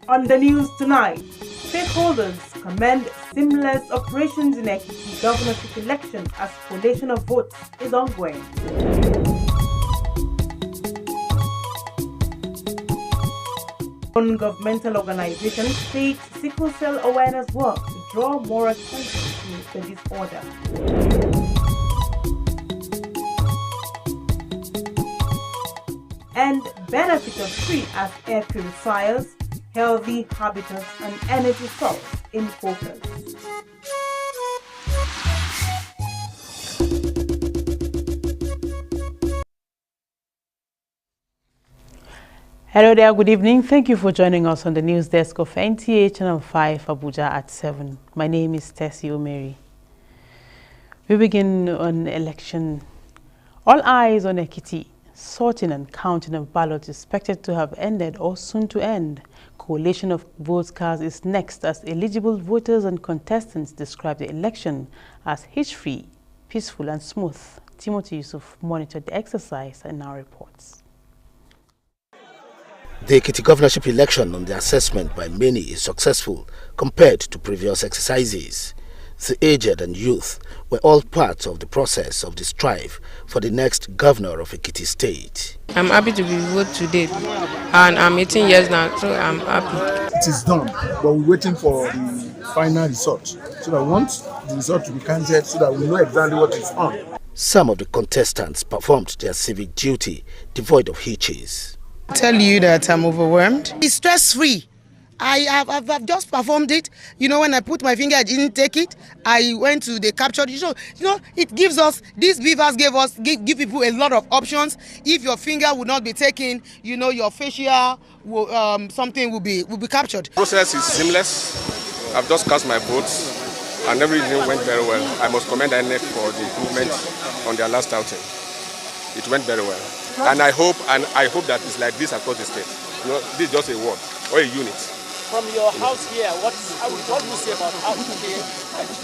On the news tonight, stakeholders commend seamless operations in Ekiti governorship election as collation of votes is ongoing. Non-governmental organizations stage sickle cell awareness work to draw more attention to the disorder. And benefit of tree as air purifiers, healthy habitats and energy source in focus. Hello there, good evening. Thank you for joining us on the news desk of NTA Channel 5 Abuja at 7. My name is Tessie Omeri. We begin on election. All eyes on Ekiti. Sorting and counting of ballots is expected to have ended or soon to end. Collation of vote cards is next as eligible voters and contestants describe the election as hitch-free, peaceful and smooth. Timothy Yusuf monitored the exercise and now reports. The Ekiti governorship election on the assessment by many is successful compared to previous exercises. The aged and youth were all part of the process of the strive for the next governor of Ekiti State. I'm happy to be voted today, and I'm 18 years now, so I'm happy. It is done, but we're waiting for the final result. So I want the result to be counted so that we know exactly what is on. Some of the contestants performed their civic duty devoid of hitches. I tell you that I'm overwhelmed. It's stress-free. I've just performed it. You know, when I put my finger, I didn't take it. I went to the capture. It gives us, these beavers give people a lot of options. If your finger would not be taken, your facial, something will be captured. The process is seamless. I've just cast my votes and everything went very well. I must commend INEC for the improvement on their last outing. It went very well. And I hope that it's like this across the state. This is just a ward or a unit. From your house here, what do you say about how the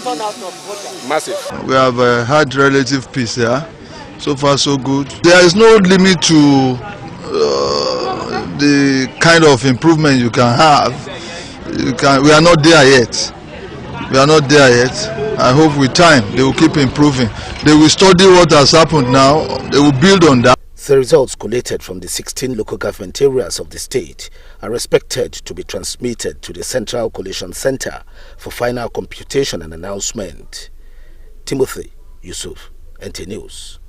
turnout of voters? Massive. We have had relative peace here. So far, so good. There is no limit to the kind of improvement you can have. We are not there yet. I hope with time they will keep improving. They will study what has happened now. They will build on that. The results collated from the 16 local government areas of the state are expected to be transmitted to the Central Collation Center for final computation and announcement. Timothy Yusuf, NT News.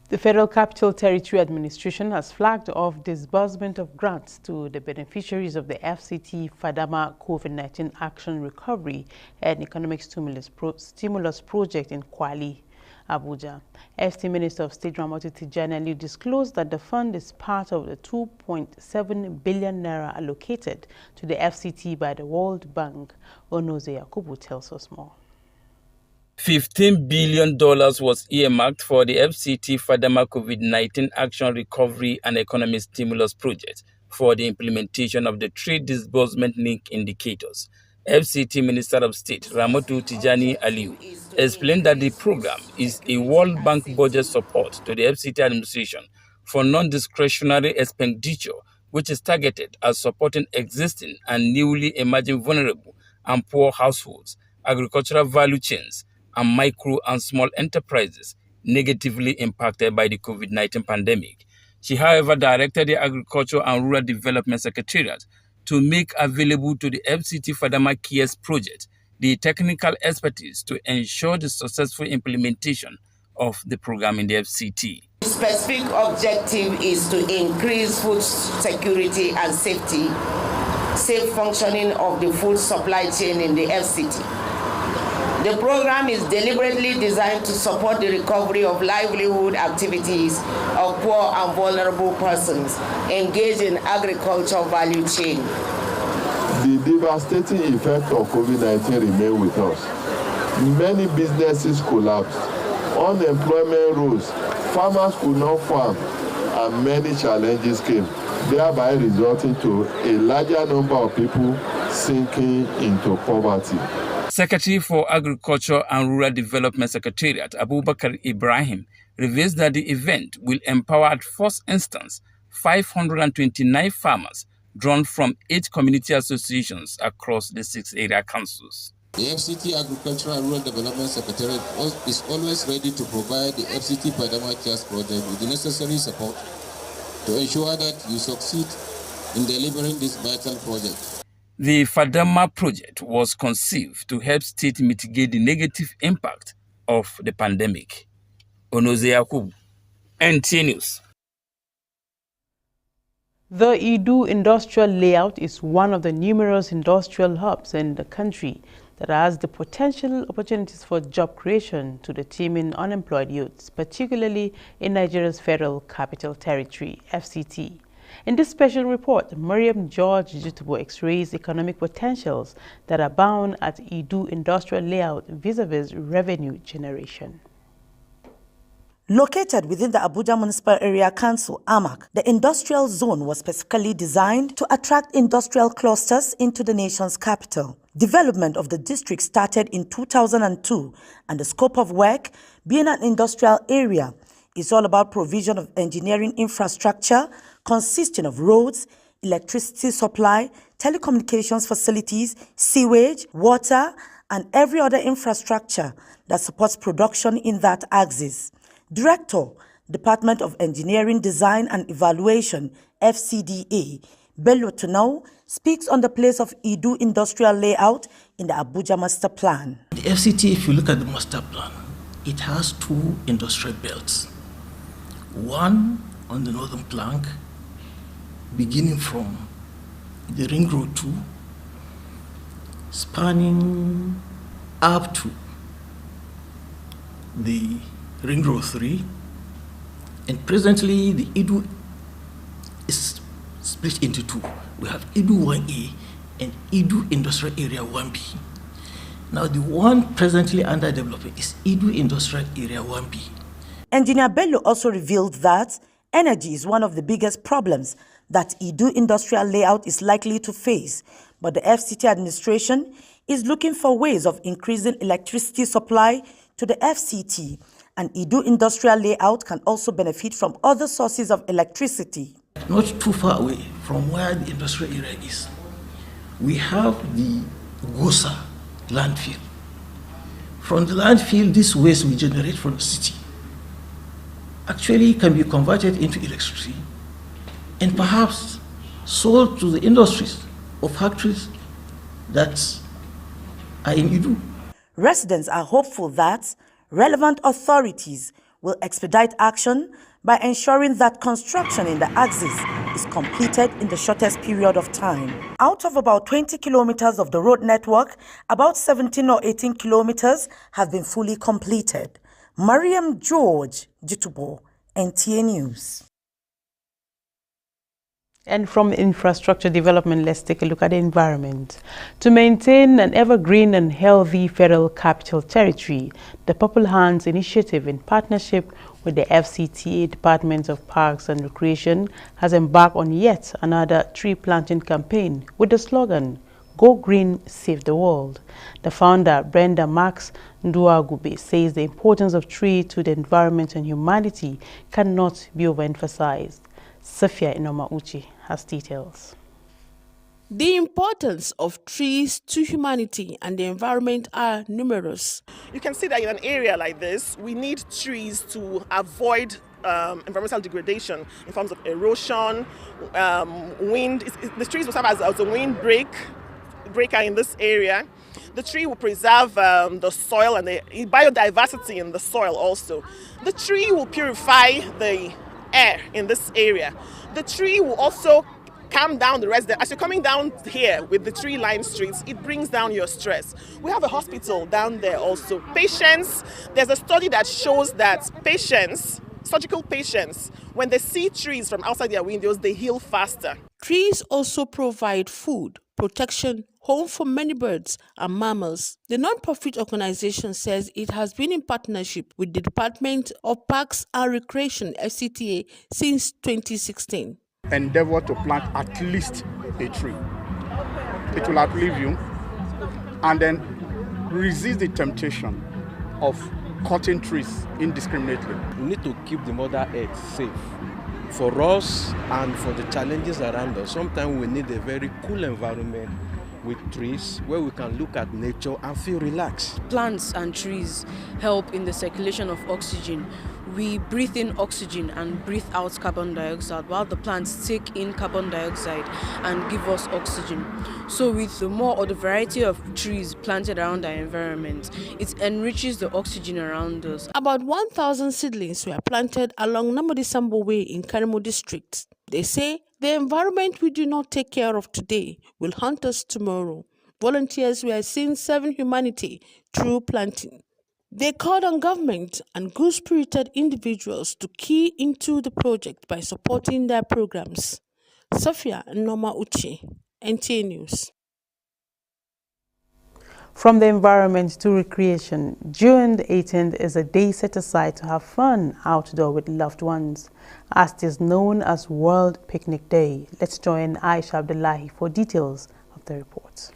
The Federal Capital Territory Administration has flagged off disbursement of grants to the beneficiaries of the FCT Fadama COVID-19 Action Recovery and Economic Stimulus Project in Kwara, Abuja. FT Minister of State Ramatu Tijani disclosed that the fund is part of the 2.7 billion naira allocated to the FCT by the World Bank. Onoze Yakubu tells us more. $15 billion was earmarked for the FCT Fadama COVID-19 Action Recovery and Economic Stimulus Project for the implementation of the trade disbursement link indicators. FCT Minister of State Ramatu Tijani Aliu explained that the program is a World Bank budget support to the FCT administration for non-discretionary expenditure, which is targeted at supporting existing and newly emerging vulnerable and poor households, agricultural value chains, and micro and small enterprises negatively impacted by the COVID-19 pandemic. She, however, directed the Agriculture and Rural Development Secretariat to make available to the FCT Fadama Cares project the technical expertise to ensure the successful implementation of the program in the FCT. The specific objective is to increase food security and safety, safe functioning of the food supply chain in the FCT. The program is deliberately designed to support the recovery of livelihood activities of poor and vulnerable persons engaged in agricultural value chain. The devastating effect of COVID-19 remain with us. Many businesses collapsed, unemployment rose, farmers could not farm, and many challenges came, thereby resulting to a larger number of people sinking into poverty. Secretary for Agriculture and Rural Development Secretariat, Abubakar Ibrahim, reveals that the event will empower at first instance 529 farmers drawn from 8 community associations across the 6 area councils. The FCT Agricultural and Rural Development Secretariat is always ready to provide the FCT Fadama Trust project with the necessary support to ensure that you succeed in delivering this vital project. The Fadama project was conceived to help state mitigate the negative impact of the pandemic. Onoze Yakubu, NTA News. The Edo Industrial Layout is one of the numerous industrial hubs in the country that has the potential opportunities for job creation to the teeming unemployed youths, particularly in Nigeria's Federal Capital Territory, FCT. In this special report, Mariam George Jutubo x-rays economic potentials that abound at Edo Industrial Layout vis-a-vis revenue generation. Located within the Abuja Municipal Area Council, AMAC, the industrial zone was specifically designed to attract industrial clusters into the nation's capital. Development of the district started in 2002, and the scope of work, being an industrial area, is all about provision of engineering infrastructure consisting of roads, electricity supply, telecommunications facilities, sewage, water, and every other infrastructure that supports production in that axis. Director, Department of Engineering, Design and Evaluation, FCDA, Bello Tunau, speaks on the place of Edo Industrial Layout in the Abuja Master Plan. The FCT, if you look at the Master Plan, it has 2 industrial belts. One on the northern flank, beginning from the Ring Road 2, spanning up to the Ring Road 3, and presently the Edo is split into 2. We have Edo 1A and Edo Industrial Area 1B. Now the one presently under development is Edo Industrial Area 1B. Engineer Bello also revealed that energy is one of the biggest problems that Edo Industrial Layout is likely to face, but the FCT administration is looking for ways of increasing electricity supply to the FCT, and Edo Industrial Layout can also benefit from other sources of electricity. Not too far away from where the industrial area is, we have the Gosa landfill. From the landfill, this waste we generate from the city actually can be converted into electricity and perhaps sold to the industries or factories that are in Edo. Residents are hopeful that relevant authorities will expedite action by ensuring that construction in the axis is completed in the shortest period of time. Out of about 20 kilometers of the road network, about 17 or 18 kilometers have been fully completed. Mariam George Jutubo, NTA News. And from infrastructure development, let's take a look at the environment. To maintain an evergreen and healthy Federal Capital Territory, the Purple Hands Initiative, in partnership with the FCTA Department of Parks and Recreation, has embarked on yet another tree planting campaign with the slogan, "Go Green, Save the World." The founder, Brenda Max Nduagube, says the importance of trees to the environment and humanity cannot be overemphasized. Safia Inoma Uchi has details. The importance of trees to humanity and the environment are numerous. You can see that in an area like this, we need trees to avoid environmental degradation in forms of erosion, wind. The trees will serve as a windbreaker in this area. The tree will preserve the soil and the biodiversity in the soil also. The tree will purify the air in this area. The tree will also calm down the resident. As you're coming down here with the tree-lined streets, it brings down your stress. We have a hospital down there also. Patients, there's a study that shows that patients, surgical patients, when they see trees from outside their windows, they heal faster. Trees also provide food, protection, home for many birds and mammals. The non-profit organization says it has been in partnership with the Department of Parks and Recreation, FCTA, since 2016. Endeavor to plant at least a tree. It will outlive you, and then resist the temptation of cutting trees indiscriminately. We need to keep the Mother Earth safe for us and for the challenges around us, sometimes we need a very cool environment with trees where we can look at nature and feel relaxed. Plants and trees help in the circulation of oxygen. We breathe in oxygen and breathe out carbon dioxide, while the plants take in carbon dioxide and give us oxygen. So with the more or the variety of trees planted around our environment, it enriches the oxygen around us. About 1,000 seedlings were planted along Namodisambo Way in Karimo district. They say the environment we do not take care of today will haunt us tomorrow. Volunteers were seen serving humanity through planting. They called on government and good-spirited individuals to key into the project by supporting their programs. Safia Noma Uchi, NTA News. From the environment to recreation, June the 18th is a day set aside to have fun outdoor with loved ones, as it is known as World Picnic Day. Let's join Aisha Abdullahi for details of the report.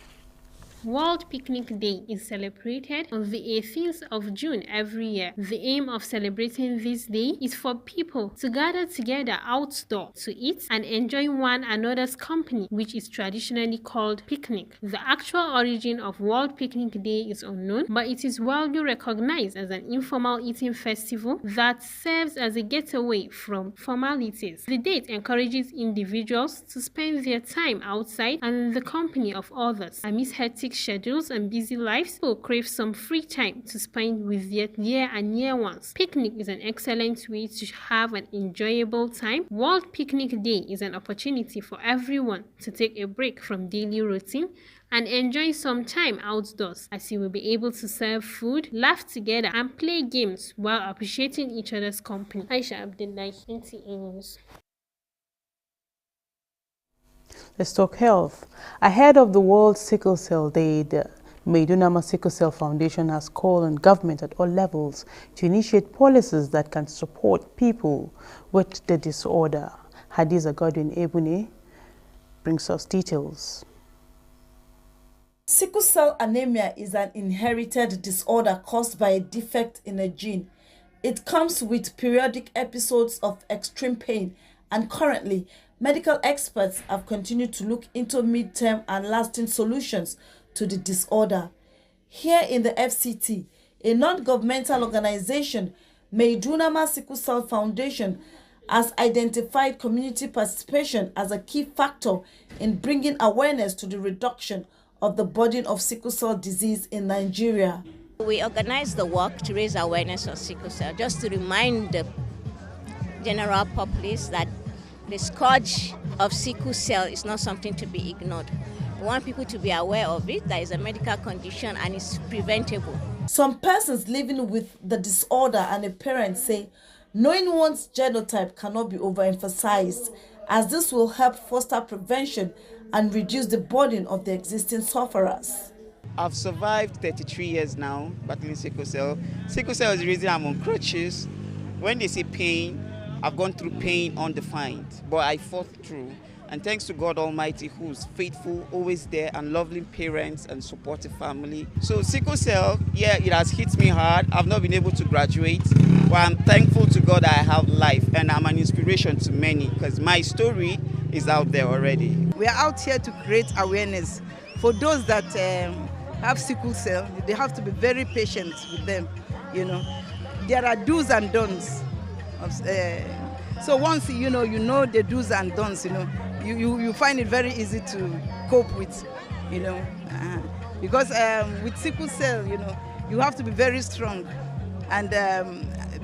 World Picnic Day is celebrated on the 18th of June every year. The aim of celebrating this day is for people to gather together outdoor to eat and enjoy one another's company, which is traditionally called picnic. The actual origin of World Picnic Day is unknown, but it is widely recognized as an informal eating festival that serves as a getaway from formalities. The date encourages individuals to spend their time outside and in the company of others. Amidst hectic schedules and busy lives, people crave some free time to spend with their dear and near ones. Picnic is an excellent way to have an enjoyable time. World Picnic Day is an opportunity for everyone to take a break from daily routine and enjoy some time outdoors, as you will be able to serve food, laugh together, and play games while appreciating each other's company. Aisha Abdullahi, NTA News. Let's talk health. Ahead of the World Sickle Cell Day, the Meidunama Sickle Cell Foundation has called on government at all levels to initiate policies that can support people with the disorder. Hadiza Godwin Ebune brings us details. Sickle cell anemia is an inherited disorder caused by a defect in a gene. It comes with periodic episodes of extreme pain, and currently, medical experts have continued to look into mid-term and lasting solutions to the disorder. Here in the FCT, a non-governmental organization, Meidunama Sickle Cell Foundation, has identified community participation as a key factor in bringing awareness to the reduction of the burden of sickle cell disease in Nigeria. We organize the work to raise awareness of sickle cell, just to remind the general populace that the scourge of sickle cell is not something to be ignored. We want people to be aware of it, that is a medical condition and it's preventable. Some persons living with the disorder and a parent say knowing one's genotype cannot be overemphasized, as this will help foster prevention and reduce the burden of the existing sufferers. I've survived 33 years now battling sickle cell. Sickle cell is the reason I'm on crutches. When they say pain, I've gone through pain undefined, but I fought through. And thanks to God Almighty, who's faithful, always there, and lovely parents and supportive family. So sickle cell, yeah, it has hit me hard. I've not been able to graduate, but I'm thankful to God that I have life, and I'm an inspiration to many, because my story is out there already. We are out here to create awareness. For those that have sickle cell, they have to be very patient with them, you know. There are do's and don'ts. So once you know the do's and don'ts, you find it very easy to cope with, because with sickle cell, you have to be very strong and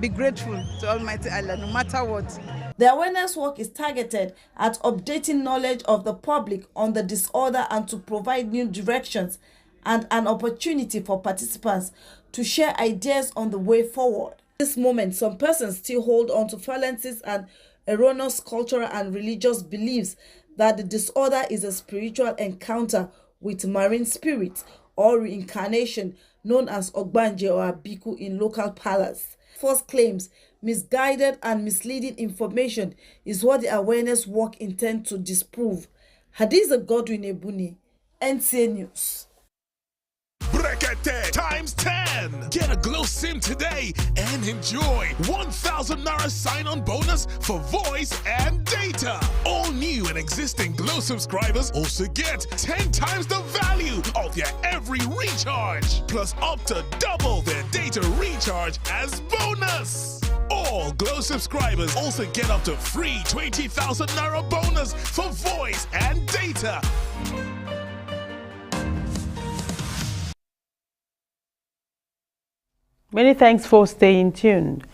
be grateful to Almighty Allah, no matter what. The awareness work is targeted at updating knowledge of the public on the disorder and to provide new directions and an opportunity for participants to share ideas on the way forward. At this moment, some persons still hold on to fallacies and erroneous cultural and religious beliefs that the disorder is a spiritual encounter with marine spirits or reincarnation known as Ogbanje or Abiku in local palace. False claims, misguided and misleading information is what the awareness work intends to disprove. Hadiza Godwin Ebuni, NTA News. Brekete times 10. Get a Glow SIM today and enjoy 1,000 Naira sign-on bonus for voice and data. All new and existing Glow subscribers also get 10 times the value of their every recharge, plus up to double their data recharge as bonus. All Glow subscribers also get up to free 20,000 Naira bonus for voice and data. Many thanks for staying tuned.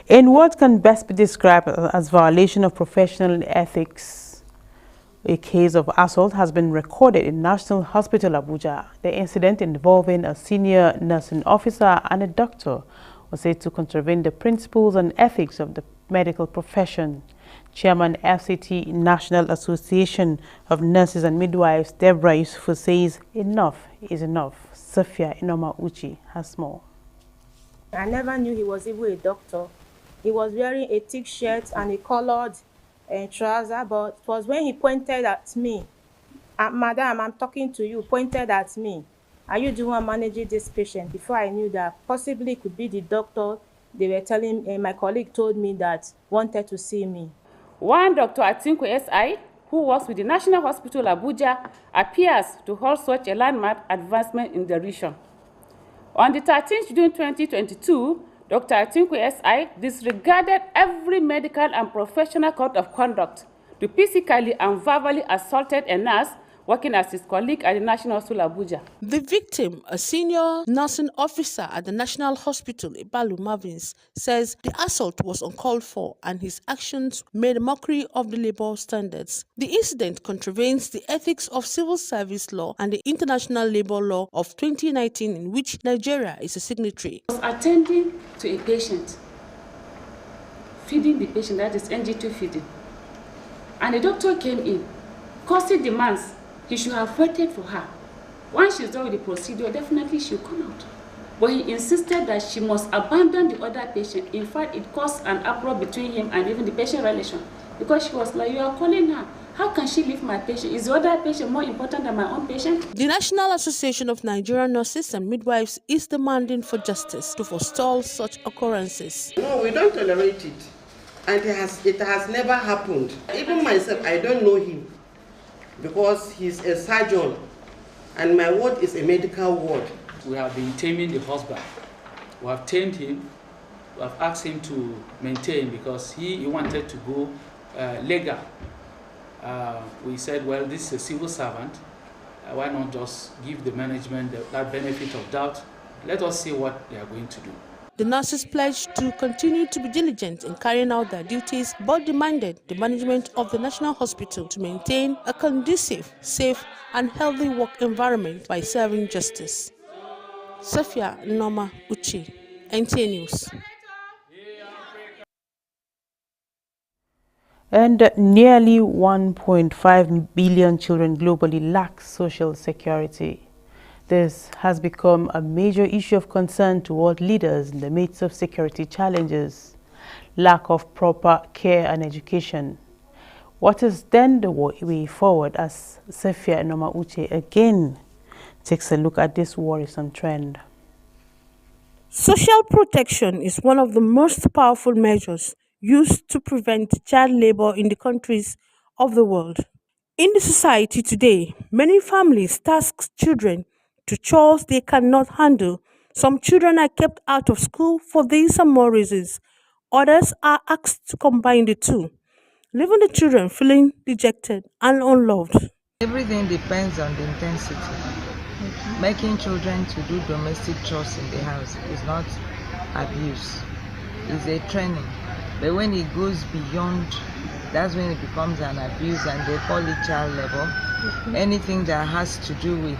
In what can best be described as violation of professional ethics, a case of assault has been recorded in National Hospital Abuja. The incident involving a senior nursing officer and a doctor was said to contravene the principles and ethics of the medical profession. Chairman FCT National Association of Nurses and Midwives, Deborah Yusufu, says enough is enough. Sophia Inoma Uchi has more. I never knew he was even a doctor. He was wearing a thick shirt and a colored trouser, but it was when he pointed at me, Madam, I'm talking to you, pointed at me. Are you the one managing this patient? Before I knew that possibly it could be the doctor. They were telling, my colleague told me that wanted to see me. One Dr. Atinku SI, who works with the National Hospital Abuja, appears to hold such a landmark advancement in the region. On the 13th June 2022, Dr. Atinku SI disregarded every medical and professional code of conduct to physically and verbally assaulted a nurse working as his colleague at the National Hospital Abuja. The victim, a senior nursing officer at the National Hospital, Ibalu Marvins, says the assault was uncalled for and his actions made a mockery of the labor standards. The incident contravenes the ethics of civil service law and the international labor law of 2019, in which Nigeria is a signatory. I was attending to a patient, feeding the patient, that is NG2 feeding, and the doctor came in, causing demands. He should have waited for her. Once she's done with the procedure, definitely she'll come out. But he insisted that she must abandon the other patient. In fact, it caused an uproar between him and even the patient relation, because she was like, you are calling her. How can she leave my patient? Is the other patient more important than my own patient? The National Association of Nigerian Nurses and Midwives is demanding for justice to forestall such occurrences. No, we don't tolerate it. And it has never happened. Even myself, I don't know him, because he's a surgeon and my ward is a medical ward. We have been taming the husband. We have tamed him. We have asked him to maintain, because he wanted to go legal. We said, well, this is a civil servant. Why not just give the management that benefit of doubt? Let us see what they are going to do. The nurses pledged to continue to be diligent in carrying out their duties, but demanded the management of the National Hospital to maintain a conducive, safe, and healthy work environment by serving justice. Sophia Noma Uchi, NTA News. And nearly 1.5 billion children globally lack social security. This has become a major issue of concern to world leaders in the midst of security challenges, lack of proper care and education. What is then the way forward, as Sophia Noma Uche again takes a look at this worrisome trend? Social protection is one of the most powerful measures used to prevent child labor in the countries of the world. In the society today, many families task children to chores they cannot handle. Some children are kept out of school for these and more reasons. Others are asked to combine the two, leaving the children feeling dejected and unloved. Everything depends on the intensity. Making children to do domestic chores in the house is not abuse, it's a training. But when it goes beyond, that's when it becomes an abuse, and they call it child labor. Anything that has to do with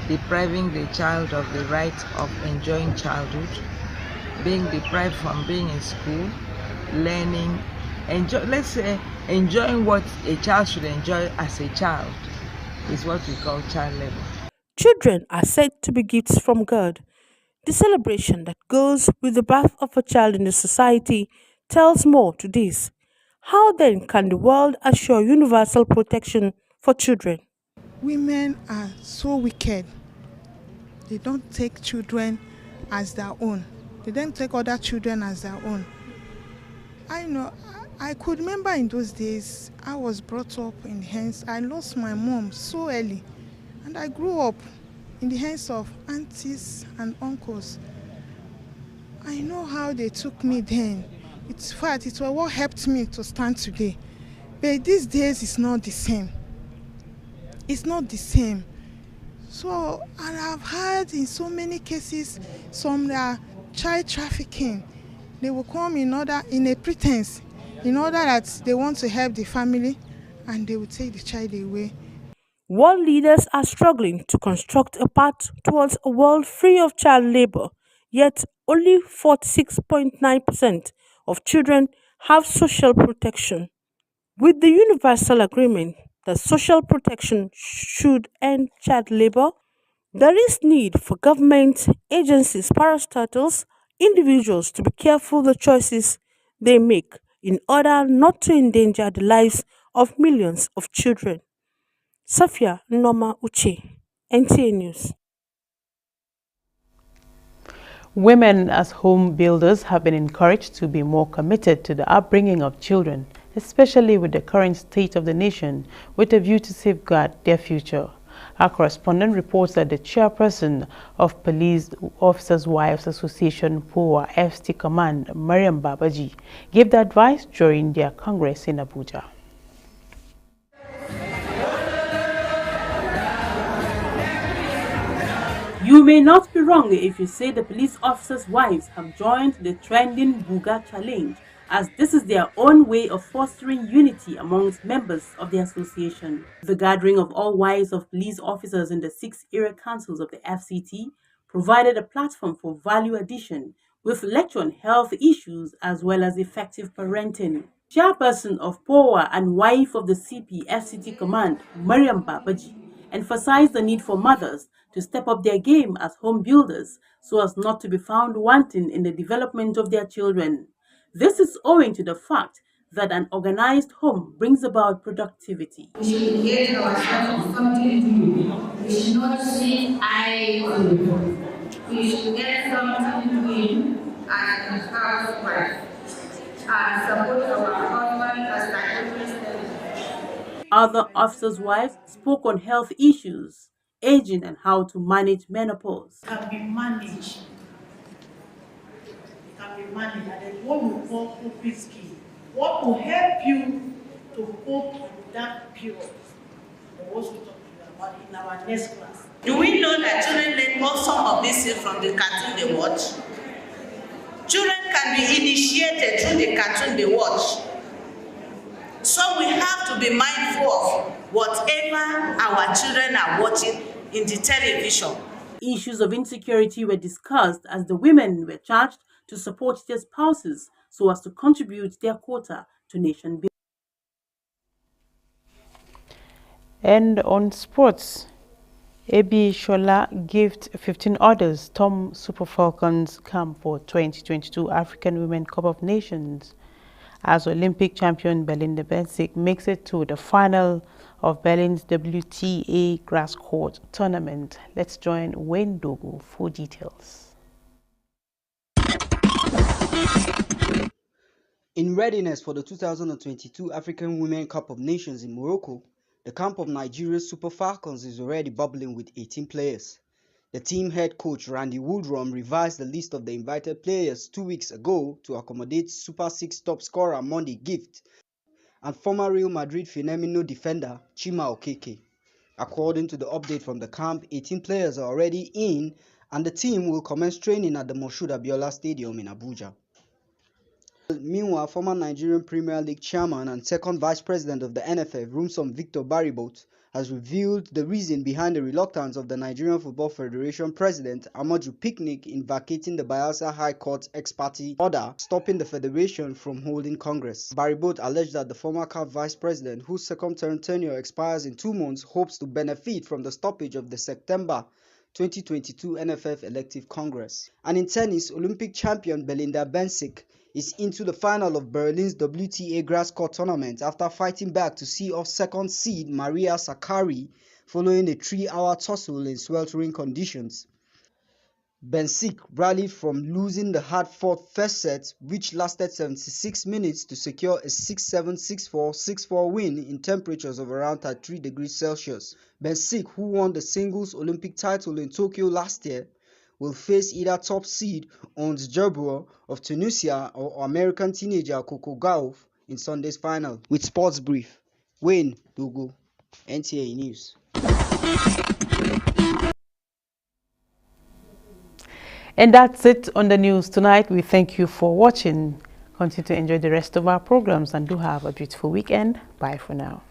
depriving the child of the right of enjoying childhood, being deprived from being in school, learning, enjoying what a child should enjoy as a child, is what we call child labor. Children are said to be gifts from God. The celebration that goes with the birth of a child in the society tells more to this. How then can the world assure universal protection for children? Women are so wicked. they don't take children as their own. They don't take other children as their own. I know, I could remember in those days, I was brought up in the hands, I lost my mom so early, and I grew up in the hands of aunties and uncles. I know how they took me then. It's fact, it was what helped me to stand today. But these days, it's not the same. It's not the same. So, and I've heard in so many cases, some child trafficking. They will come in a pretense, in order that they want to help the family, and they will take the child away. World leaders are struggling to construct a path towards a world free of child labor, yet only 46.9% of children have social protection. With the universal agreement that social protection should end child labor, there is need for government, agencies, parastatals, individuals to be careful the choices they make in order not to endanger the lives of millions of children. Safia Noma Uche, NTA News. Women as home builders have been encouraged to be more committed to the upbringing of children, especially with the current state of the nation, with a view to safeguard their future. Our correspondent reports that the chairperson of Police Officers' Wives Association POA FT Command, Mariam Babaji, gave the advice during their congress in Abuja. You may not be wrong if you say the police officers' wives have joined the trending Buga challenge, as this is their own way of fostering unity amongst members of the association. The gathering of all wives of police officers in the 6 area councils of the FCT provided a platform for value addition with lecture on health issues as well as effective parenting. Chairperson of POA and wife of the CP FCT Command, Mariam Babaji, emphasized the need for mothers to step up their game as home builders so as not to be found wanting in the development of their children. This is owing to the fact that an organized home brings about productivity. We should engage ourselves in something new. We should not sit idle. We should get something doing as a housewife and support our husband as like Other officers' wives spoke on health issues, aging and how to manage menopause. Can be managed. It can be managed, and then what we call coping skill. What will help you to cope with that period? The words we talk about in our next class. Do we know that children learn all some of these things from the cartoon they watch? Children can be initiated through the cartoon they watch. So we have to be mindful of whatever our children are watching in the television. Issues of insecurity were discussed as the women were charged to support their spouses so as to contribute their quota to nation building. And on sports, AB Shola gave 15 others Tom Super Falcons camp for 2022 African Women Cup of Nations as Olympic champion Belinda Bencic makes it to the final of Berlin's WTA grass court tournament. Let's join Wayne Dogo for details. In readiness for the 2022 African Women Cup of Nations in Morocco, the camp of Nigeria's Super Falcons is already bubbling with 18 players. The team head coach Randy Woodrum revised the list of the invited players 2 weeks ago to accommodate Super 6 top scorer Monday Gift and former Real Madrid Firmino defender Chima Okeke. According to the update from the camp, 18 players are already in and the team will commence training at the Moshood Abiola Stadium in Abuja. Meanwhile, former Nigerian Premier League chairman and second vice president of the NFF, Rumsom Victor Baribot, has revealed the reason behind the reluctance of the Nigerian Football Federation president, Amaju Picnic, in vacating the Bayelsa High Court's ex-parte order stopping the federation from holding Congress. Baribot alleged that the former CAF vice president, whose second-term tenure expires in 2 months, hopes to benefit from the stoppage of the September 2022 NFF elective Congress. And in tennis, Olympic champion Belinda Bencic is into the final of Berlin's WTA grass court tournament after fighting back to see off second seed Maria Sakkari following a 3-hour tussle in sweltering conditions. Bensik rallied from losing the hard-fought first set, which lasted 76 minutes, to secure a 6-7, 6-4, 6-4 win in temperatures of around 33 degrees Celsius. Bensik, who won the singles Olympic title in Tokyo last year, will face either top seed Ons Jabeur of Tunisia or American teenager Coco Gauff in Sunday's final. With Sports Brief, Wayne Dogo, NTA News. And that's it on the news tonight. We thank you for watching. Continue to enjoy the rest of our programs and do have a beautiful weekend. Bye for now.